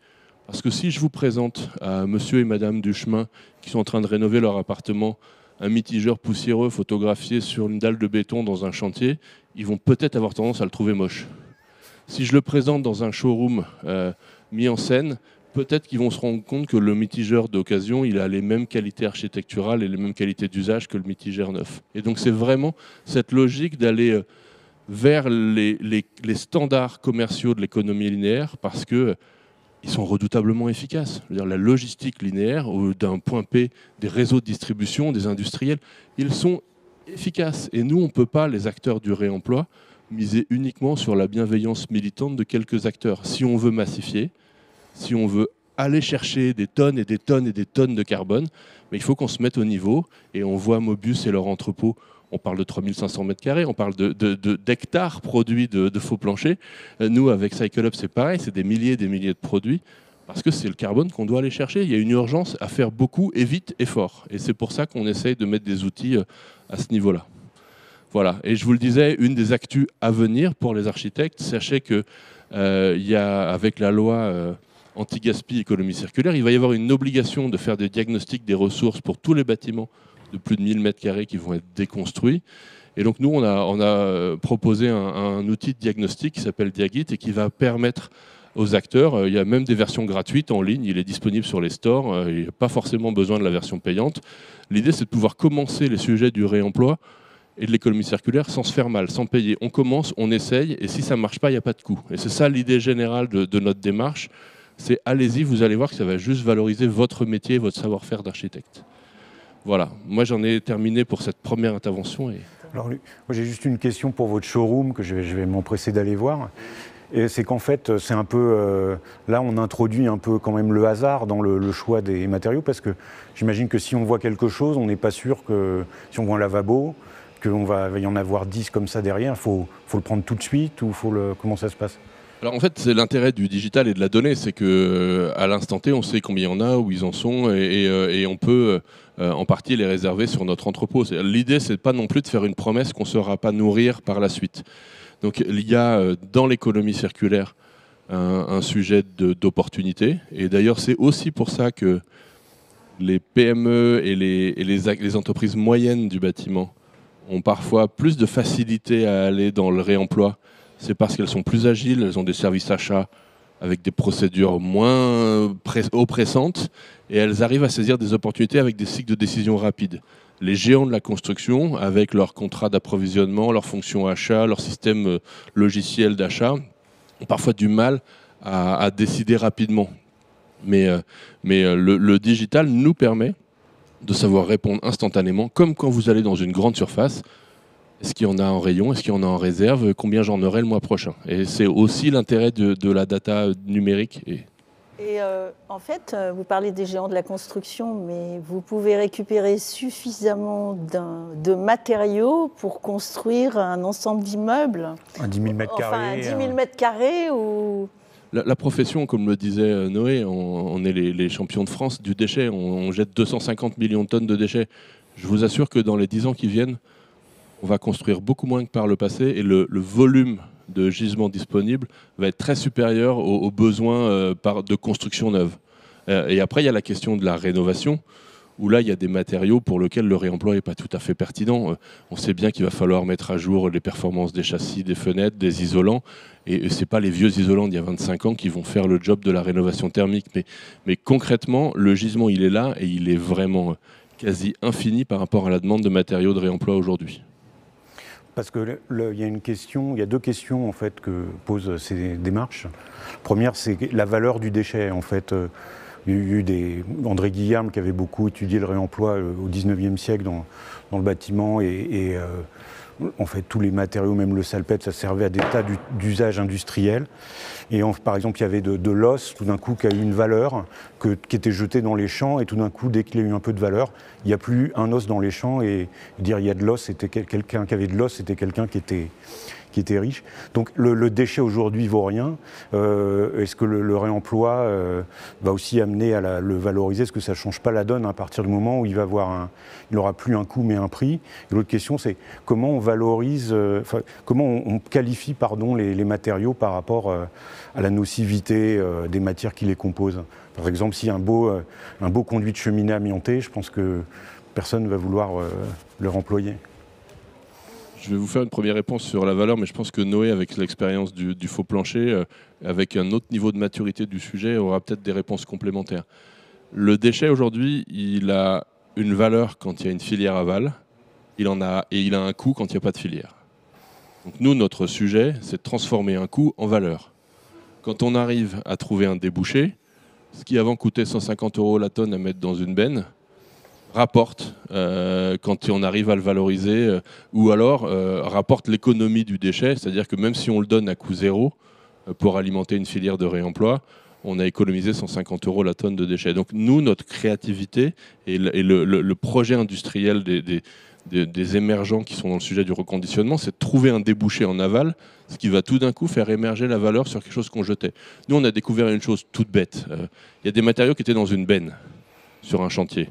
Parce que si je vous présente à monsieur et madame Duchemin qui sont en train de rénover leur appartement un mitigeur poussiéreux photographié sur une dalle de béton dans un chantier, ils vont peut-être avoir tendance à le trouver moche. Si je le présente dans un showroom mis en scène, peut-être qu'ils vont se rendre compte que le mitigeur d'occasion, il a les mêmes qualités architecturales et les mêmes qualités d'usage que le mitigeur neuf. Et donc c'est vraiment cette logique d'aller vers les standards commerciaux de l'économie linéaire parce qu'ils sont redoutablement efficaces. Je veux dire, la logistique linéaire, d'un point P, des réseaux de distribution, des industriels, ils sont efficaces. Et nous, on ne peut pas, les acteurs du réemploi, miser uniquement sur la bienveillance militante de quelques acteurs. Si on veut massifier, si on veut aller chercher des tonnes et des tonnes et des tonnes de carbone, mais il faut qu'on se mette au niveau. Et on voit Mobius et leur entrepôt, on parle de 3500 m², on parle d'hectares produits de faux planchers. Nous, avec CycleUp, c'est pareil, c'est des milliers et des milliers de produits, parce que c'est le carbone qu'on doit aller chercher. Il y a une urgence à faire beaucoup et vite et fort. Et c'est pour ça qu'on essaye de mettre des outils à ce niveau-là. Voilà, et je vous le disais, une des actus à venir pour les architectes, sachez qu'il y a, avec la loi anti-gaspi économie circulaire, il va y avoir une obligation de faire des diagnostics des ressources pour tous les bâtiments de plus de 1000 m² qui vont être déconstruits. Et donc nous, on a proposé un outil de diagnostic qui s'appelle Diagit et qui va permettre aux acteurs, il y a même des versions gratuites en ligne, il est disponible sur les stores, il n'y a pas forcément besoin de la version payante. L'idée, c'est de pouvoir commencer les sujets du réemploi et de l'économie circulaire sans se faire mal, sans payer. On commence, on essaye, et si ça ne marche pas, il n'y a pas de coût. Et c'est ça l'idée générale de notre démarche, c'est allez-y, vous allez voir que ça va juste valoriser votre métier, votre savoir-faire d'architecte. Voilà, moi j'en ai terminé pour cette première intervention. Alors, moi, j'ai juste une question pour votre showroom, que je vais m'empresser d'aller voir. Et c'est qu'en fait, c'est un peu... là, on introduit un peu quand même le hasard dans le choix des matériaux, parce que j'imagine que si on voit quelque chose, on n'est pas sûr que... Si on voit un lavabo, qu'il va y en avoir 10 comme ça derrière, il faut le prendre tout de suite ou comment ça se passe? Alors en fait, c'est l'intérêt du digital et de la donnée, c'est qu'à l'instant T, on sait combien il y en a, où ils en sont, et on peut en partie les réserver sur notre entrepôt. L'idée, c'est pas non plus de faire une promesse qu'on ne saura pas nourrir par la suite. Donc il y a dans l'économie circulaire un sujet d'opportunité, et d'ailleurs c'est aussi pour ça que les PME et les entreprises moyennes du bâtiment ont parfois plus de facilité à aller dans le réemploi. C'est parce qu'elles sont plus agiles, elles ont des services achats avec des procédures moins oppressantes et elles arrivent à saisir des opportunités avec des cycles de décision rapides. les géants de la construction, avec leur contrat d'approvisionnement, leur fonction achat, leur système logiciel d'achat, ont parfois du mal à décider rapidement. Mais le digital nous permet de savoir répondre instantanément, comme quand vous allez dans une grande surface. Est-ce qu'il y en a en rayon? Est-ce qu'il y en a en réserve? Combien j'en aurai le mois prochain? Et c'est aussi l'intérêt de la data numérique. Et en fait, vous parlez des géants de la construction, mais vous pouvez récupérer suffisamment de matériaux pour construire un ensemble d'immeubles. Un 10 000 mètres carrés. Enfin, un 10 000 mètres carrés ou... La profession, comme le disait Noé, on est les champions de France du déchet. On jette 250 millions de tonnes de déchets. Je vous assure que dans les 10 ans qui viennent, on va construire beaucoup moins que par le passé et le volume de gisements disponibles va être très supérieur aux besoins de construction neuve. Et après, il y a la question de la rénovation, où là, il y a des matériaux pour lesquels le réemploi n'est pas tout à fait pertinent. On sait bien qu'il va falloir mettre à jour les performances des châssis, des fenêtres, des isolants. Et ce n'est pas les vieux isolants d'il y a 25 ans qui vont faire le job de la rénovation thermique. Mais concrètement, le gisement, il est là et il est vraiment quasi infini par rapport à la demande de matériaux de réemploi aujourd'hui. Parce qu'il y a deux questions en fait, que posent ces démarches. La première, c'est la valeur du déchet. En fait, il y a eu André Guillarme qui avait beaucoup étudié le réemploi au XIXe siècle dans le bâtiment et en fait tous les matériaux, même le salpêtre, ça servait à des tas d'usages industriels. Et par exemple, il y avait de l'os, tout d'un coup, qui a eu une valeur, qui était jeté dans les champs, et tout d'un coup, dès qu'il y a eu un peu de valeur, il n'y a plus un os dans les champs, et dire il y a de l'os, c'était quelqu'un qui avait de l'os, c'était quelqu'un qui était riche. Donc le déchet aujourd'hui vaut rien. Est-ce que le réemploi va aussi amener à le valoriser? Est-ce que ça ne change pas la donne à partir du moment où il n'aura plus un coût mais un prix? Et l'autre question, c'est comment on valorise, comment on qualifie les matériaux par rapport à la nocivité des matières qui les composent. Par exemple, si un beau conduit de cheminée amianté, je pense que personne ne va vouloir le remployer. Je vais vous faire une première réponse sur la valeur, mais je pense que Noé, avec l'expérience du faux plancher, avec un autre niveau de maturité du sujet, aura peut-être des réponses complémentaires. Le déchet, aujourd'hui, il a une valeur quand il y a une filière aval, et il a un coût quand il n'y a pas de filière. Donc nous, notre sujet, c'est de transformer un coût en valeur. Quand on arrive à trouver un débouché, ce qui avant coûtait 150 € la tonne à mettre dans une benne, rapporte quand on arrive à le valoriser, ou alors rapporte l'économie du déchet, c'est-à-dire que même si on le donne à coût zéro pour alimenter une filière de réemploi, on a économisé 150 € la tonne de déchets. Donc nous, notre créativité et le projet industriel des émergents qui sont dans le sujet du reconditionnement, c'est de trouver un débouché en aval, ce qui va tout d'un coup faire émerger la valeur sur quelque chose qu'on jetait. Nous, on a découvert une chose toute bête. Il y a des matériaux qui étaient dans une benne sur un chantier.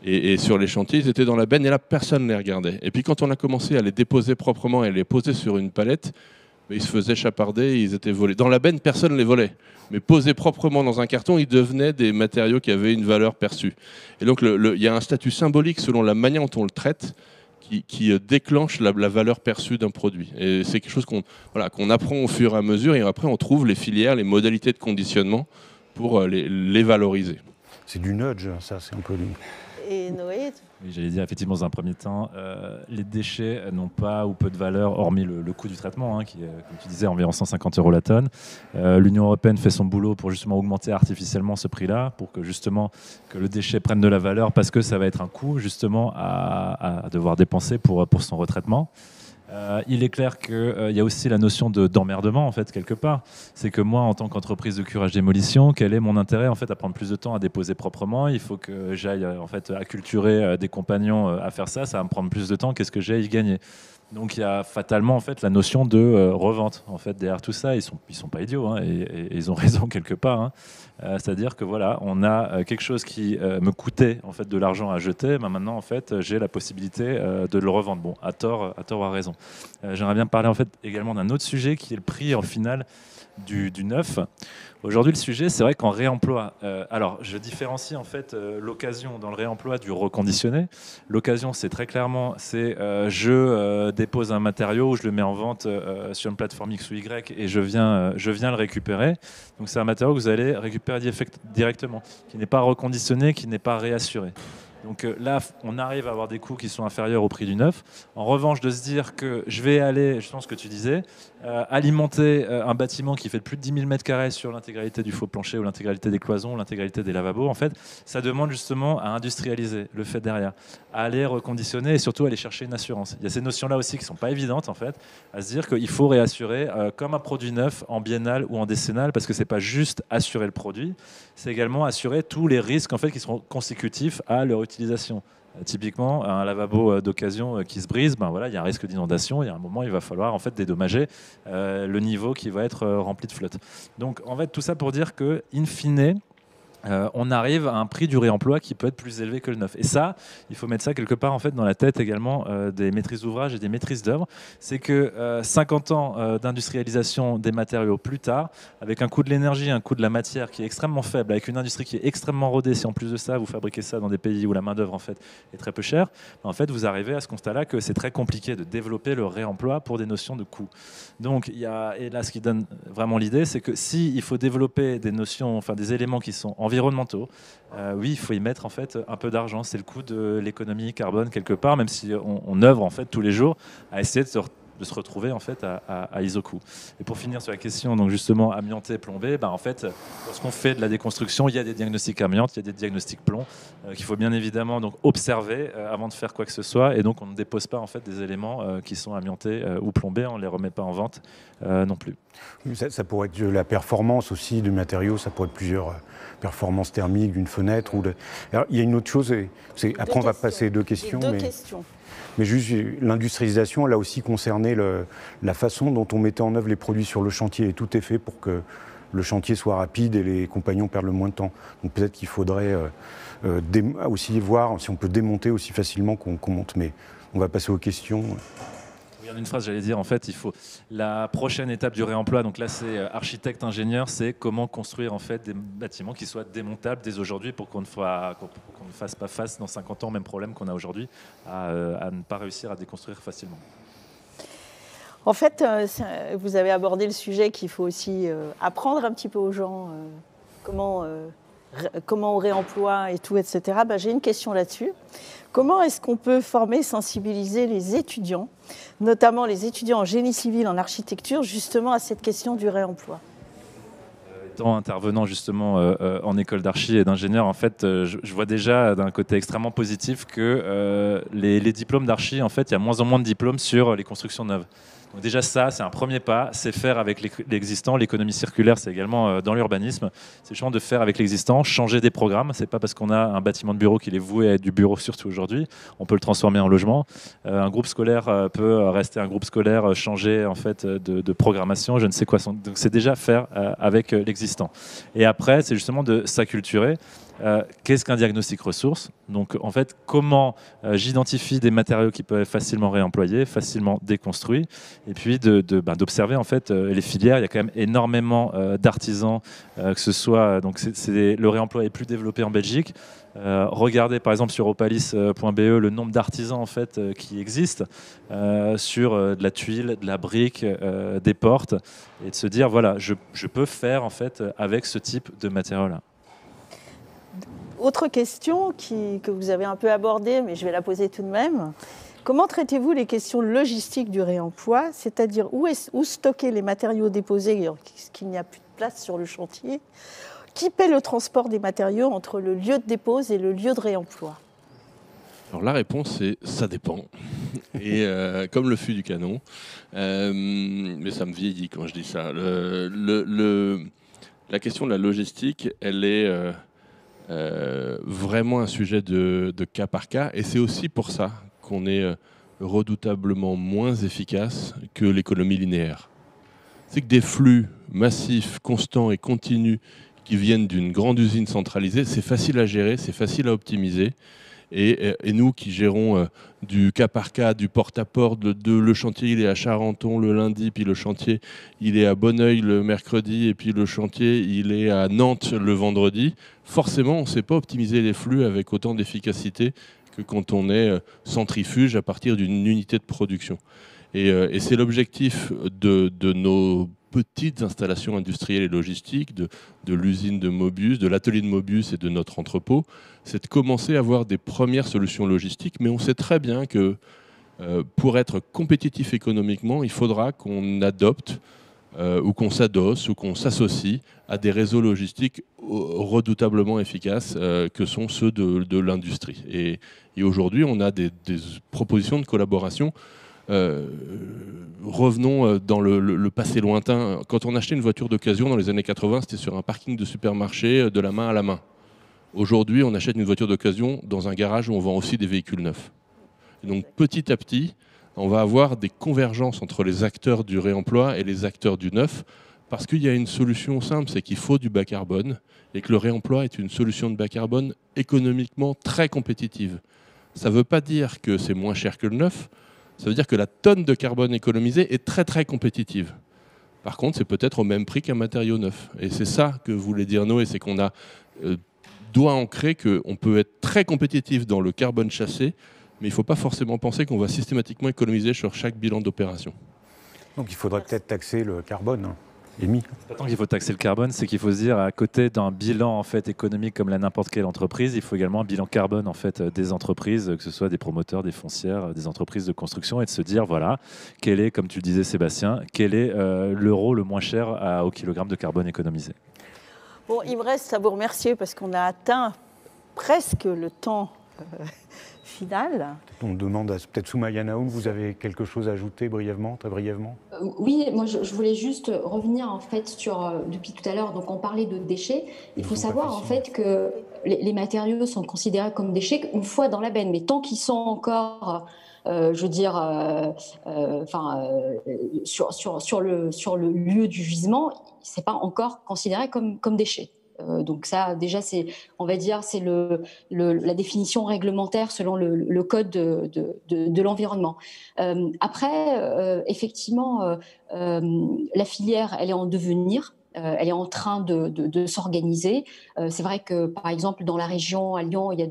Et sur les chantiers, ils étaient dans la benne et là, personne ne les regardait. Et puis quand on a commencé à les déposer proprement et à les poser sur une palette, ils se faisaient chaparder et ils étaient volés. Dans la benne, personne ne les volait. Mais posés proprement dans un carton, ils devenaient des matériaux qui avaient une valeur perçue. Et donc il y a un statut symbolique selon la manière dont on le traite qui déclenche la valeur perçue d'un produit. Et c'est quelque chose qu'on apprend au fur et à mesure et après on trouve les filières, les modalités de conditionnement pour les valoriser. C'est du nudge, ça, c'est un peu... Et Noé? Oui, j'allais dire, effectivement, dans un premier temps, les déchets n'ont pas ou peu de valeur, hormis le coût du traitement, qui est, comme tu disais, environ 150 € la tonne. L'Union européenne fait son boulot pour justement augmenter artificiellement ce prix-là, pour que justement que le déchet prenne de la valeur, parce que ça va être un coût justement à devoir dépenser pour son retraitement. Il est clair qu'il y a aussi la notion d'emmerdement en fait quelque part. C'est que moi, en tant qu'entreprise de curage-démolition, quel est mon intérêt en fait à prendre plus de temps à déposer proprement? Il faut que j'aille en fait acculturer des compagnons à faire ça. Ça va me prendre plus de temps. Qu'est-ce que j'ai à y gagner? Donc il y a fatalement en fait la notion de revente en fait derrière tout ça. Ils sont pas idiots et ils ont raison quelque part. C'est-à-dire que voilà, on a quelque chose qui me coûtait en fait de l'argent à jeter. Maintenant en fait j'ai la possibilité de le revendre. Bon, à tort ou à raison. J'aimerais bien parler en fait également d'un autre sujet qui est le prix en final du neuf. Aujourd'hui, le sujet, c'est vrai qu'en réemploi, alors je différencie en fait l'occasion dans le réemploi du reconditionné. L'occasion, c'est très clairement, je dépose un matériau ou je le mets en vente sur une plateforme X ou Y et je viens le récupérer. Donc c'est un matériau que vous allez récupérer directement, qui n'est pas reconditionné, qui n'est pas réassuré. Donc là, on arrive à avoir des coûts qui sont inférieurs au prix du neuf. En revanche, de se dire que je vais aller, justement ce que tu disais, alimenter un bâtiment qui fait de plus de 10 000 m² sur l'intégralité du faux plancher ou l'intégralité des cloisons, l'intégralité des lavabos, en fait, ça demande justement à industrialiser le fait derrière, à aller reconditionner et surtout aller chercher une assurance. Il y a ces notions-là aussi qui ne sont pas évidentes, en fait, à se dire qu'il faut réassurer comme un produit neuf en biennale ou en décennale, parce que ce n'est pas juste assurer le produit, c'est également assurer tous les risques en fait, qui seront consécutifs à leur utilisation. Typiquement, un lavabo d'occasion qui se brise, ben voilà, il y a un risque d'inondation. Il y a un moment, il va falloir en fait dédommager le niveau qui va être rempli de flotte. Donc, en fait, tout ça pour dire que, in fine, on arrive à un prix du réemploi qui peut être plus élevé que le neuf. Et ça, il faut mettre ça quelque part en fait, dans la tête également des maîtrises d'ouvrage et des maîtrises d'œuvre. C'est que 50 ans d'industrialisation des matériaux plus tard, avec un coût de l'énergie, un coût de la matière qui est extrêmement faible, avec une industrie qui est extrêmement rodée, si en plus de ça, vous fabriquez ça dans des pays où la main-d'œuvre en fait, est très peu chère, en fait, vous arrivez à ce constat-là que c'est très compliqué de développer le réemploi pour des notions de coût. Donc, et là, ce qui donne vraiment l'idée, c'est que s'il faut développer des notions, enfin des éléments qui sont environnementaux, oui, il faut y mettre en fait un peu d'argent. C'est le coût de l'économie carbone quelque part, même si on œuvre en fait tous les jours à essayer de se retrouver en fait à ISO-coût. Et pour finir sur la question, donc justement amianté, plombé, en fait, lorsqu'on fait de la déconstruction, il y a des diagnostics amiantes, il y a des diagnostics plomb qu'il faut bien évidemment donc observer avant de faire quoi que ce soit. Et donc on ne dépose pas en fait des éléments qui sont amiantés ou plombés, on ne les remet pas en vente non plus. Ça pourrait être de la performance aussi du matériau, ça pourrait être plusieurs performances thermiques d'une fenêtre. Alors, il y a une autre chose, après on va passer deux questions. Mais juste, l'industrialisation, elle a aussi concerné la façon dont on mettait en œuvre les produits sur le chantier. Et tout est fait pour que le chantier soit rapide et les compagnons perdent le moins de temps. Donc peut-être qu'il faudrait aussi voir si on peut démonter aussi facilement qu'on monte. Mais on va passer aux questions. Oui, en une phrase, j'allais dire, en fait, il faut la prochaine étape du réemploi. Donc là, c'est architecte, ingénieur, c'est comment construire en fait des bâtiments qui soient démontables dès aujourd'hui pour qu'on ne fasse pas face dans 50 ans au même problème qu'on a aujourd'hui à ne pas réussir à déconstruire facilement. En fait, vous avez abordé le sujet qu'il faut aussi apprendre un petit peu aux gens comment on réemploie et tout, etc. J'ai une question là-dessus. Comment est-ce qu'on peut former, sensibiliser les étudiants, notamment les étudiants en génie civil, en architecture, justement à cette question du réemploi ? Étant intervenant justement en école d'archi et d'ingénieur, en fait, je vois déjà d'un côté extrêmement positif que les diplômes d'archi, en fait, il y a moins en moins de diplômes sur les constructions neuves. Donc déjà ça, c'est un premier pas, c'est faire avec l'existant. L'économie circulaire, c'est également dans l'urbanisme, c'est justement de faire avec l'existant, changer des programmes. C'est pas parce qu'on a un bâtiment de bureau qu'il est voué à être du bureau, surtout aujourd'hui. On peut le transformer en logement. Un groupe scolaire peut rester un groupe scolaire, changer en fait de programmation, je ne sais quoi. Donc c'est déjà faire avec l'existant. Et après, c'est justement de s'acculturer. Qu'est-ce qu'un diagnostic ressources? Donc en fait, comment j'identifie des matériaux qui peuvent être facilement réemployés, facilement déconstruits, et puis d'observer en fait les filières. Il y a quand même énormément d'artisans, que ce soit donc le réemploi est plus développé en Belgique. Regardez par exemple sur opalis.be le nombre d'artisans en fait qui existent sur de la tuile, de la brique, des portes, et de se dire voilà, je peux faire en fait avec ce type de matériaux-là. Autre question que vous avez un peu abordée, mais je vais la poser tout de même. Comment traitez-vous les questions logistiques du réemploi, c'est-à-dire où stocker les matériaux déposés, qu'il n'y a plus de place sur le chantier? Qui paie le transport des matériaux entre le lieu de dépose et le lieu de réemploi? Alors la réponse est ça dépend. Et comme le fût du canon, mais ça me vieillit quand je dis ça. La question de la logistique, elle est vraiment un sujet de cas par cas, et c'est aussi pour ça qu'on est redoutablement moins efficace que l'économie linéaire. C'est que des flux massifs, constants et continus qui viennent d'une grande usine centralisée, c'est facile à gérer, c'est facile à optimiser. Et nous qui gérons du cas par cas, du porte-à-porte, le chantier il est à Charenton le lundi, puis le chantier il est à Bonneuil le mercredi, et puis le chantier il est à Nantes le vendredi, forcément on ne sait pas optimiser les flux avec autant d'efficacité que quand on est centrifuge à partir d'une unité de production. Et c'est l'objectif de nos petites installations industrielles et logistiques, de l'usine de Mobius, de l'atelier de Mobius et de notre entrepôt, c'est de commencer à avoir des premières solutions logistiques. Mais on sait très bien que pour être compétitif économiquement, il faudra qu'on adopte ou qu'on s'adosse ou qu'on s'associe à des réseaux logistiques redoutablement efficaces que sont ceux de l'industrie. Et aujourd'hui, on a des propositions de collaboration. Revenons dans le passé lointain. Quand on achetait une voiture d'occasion dans les années 80, c'était sur un parking de supermarché de la main à la main. Aujourd'hui, on achète une voiture d'occasion dans un garage où on vend aussi des véhicules neufs. Et donc petit à petit, on va avoir des convergences entre les acteurs du réemploi et les acteurs du neuf, parce qu'il y a une solution simple, c'est qu'il faut du bas carbone, et que le réemploi est une solution de bas carbone économiquement très compétitive. Ça ne veut pas dire que c'est moins cher que le neuf, ça veut dire que la tonne de carbone économisée est très très compétitive. Par contre, c'est peut-être au même prix qu'un matériau neuf. Et c'est ça que voulait dire Noé, c'est qu'on doit ancrer qu'on peut être très compétitif dans le carbone chassé, mais il ne faut pas forcément penser qu'on va systématiquement économiser sur chaque bilan d'opération. Donc il faudrait peut-être taxer le carbone émis. C'est pas tant qu'il faut taxer le carbone, c'est qu'il faut se dire, à côté d'un bilan en fait, économique comme n'importe quelle entreprise, il faut également un bilan carbone en fait, des entreprises, que ce soit des promoteurs, des foncières, des entreprises de construction, et de se dire, voilà, quel est, comme tu le disais Sébastien, quel est l'euro le moins cher au kilogramme de carbone économisé. Bon, il me reste à vous remercier parce qu'on a atteint presque le temps final. On demande à peut-être Soumaya Naoum, vous avez quelque chose à ajouter brièvement, très brièvement? Oui, moi je voulais juste revenir en fait sur, depuis tout à l'heure, donc on parlait de déchets. Il faut savoir en fait que les matériaux sont considérés comme déchets une fois dans la benne, mais tant qu'ils sont encore, je veux dire, sur le lieu du gisement, c'est pas encore considéré comme déchets. Donc ça, déjà, on va dire, c'est la définition réglementaire selon le code de l'environnement. Après, effectivement, la filière, elle est en devenir. Elle est en train de s'organiser. C'est vrai que, par exemple, dans la région, à Lyon, il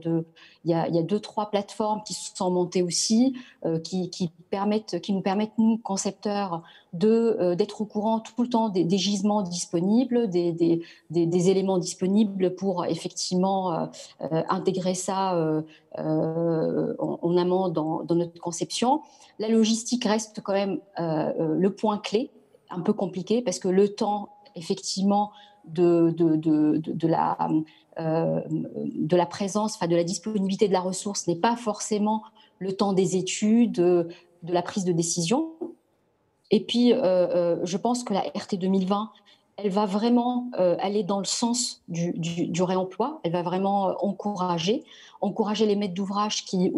y a 2-3 plateformes qui se sont montées aussi, qui nous permettent, nous, concepteurs, d'être au courant tout le temps des gisements disponibles, des éléments disponibles pour effectivement intégrer ça en amont dans notre conception. La logistique reste quand même le point clé, un peu compliqué, parce que le temps effectivement de la présence, de la disponibilité de la ressource n'est pas forcément le temps des études, de la prise de décision. Et puis, je pense que la RT 2020, elle va vraiment aller dans le sens du réemploi. Elle va vraiment encourager les maîtres d'ouvrage qui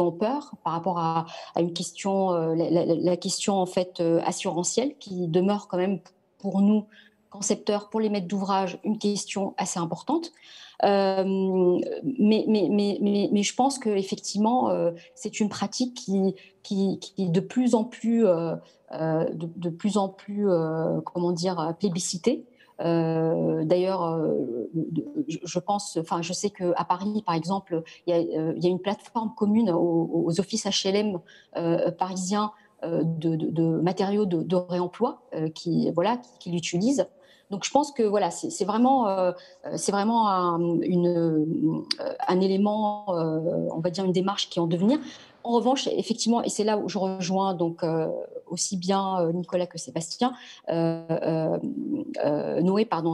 ont peur par rapport à une question, la question en fait assurantielle, qui demeure quand même pour nous concepteurs, pour les maîtres d'ouvrage, une question assez importante. Mais je pense qu'effectivement, c'est une pratique qui est de plus en plus, comment dire, plébiscitée. D'ailleurs, je sais qu'à Paris, par exemple, il y a une plateforme commune aux offices HLM parisiens de matériaux de réemploi qui l'utilisent. Donc je pense que voilà, c'est vraiment un élément, on va dire une démarche qui est en devenir. En revanche, effectivement, et c'est là où je rejoins donc aussi bien Nicolas que Sébastien, Noé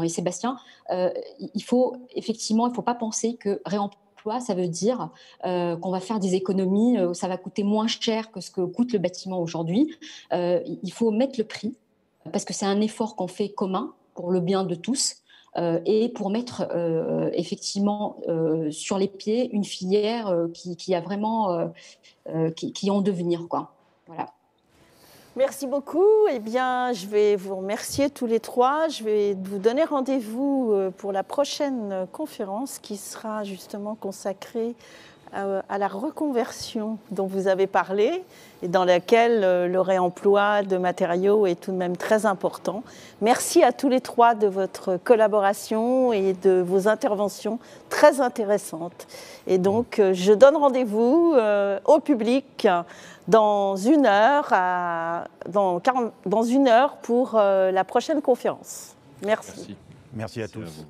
et Sébastien, il faut pas penser que réemploi, ça veut dire qu'on va faire des économies, ça va coûter moins cher que ce que coûte le bâtiment aujourd'hui. Il faut mettre le prix, parce que c'est un effort qu'on fait commun pour le bien de tous et pour mettre effectivement sur les pieds une filière qui a vraiment qui est en devenir, quoi. Voilà. Merci beaucoup. Eh bien, je vais vous remercier tous les trois. Je vais vous donner rendez-vous pour la prochaine conférence qui sera justement consacrée à la reconversion dont vous avez parlé et dans laquelle le réemploi de matériaux est tout de même très important. Merci à tous les trois de votre collaboration et de vos interventions très intéressantes. Et donc, je donne rendez-vous au public dans une heure, dans une heure pour la prochaine conférence. Merci. Merci à tous.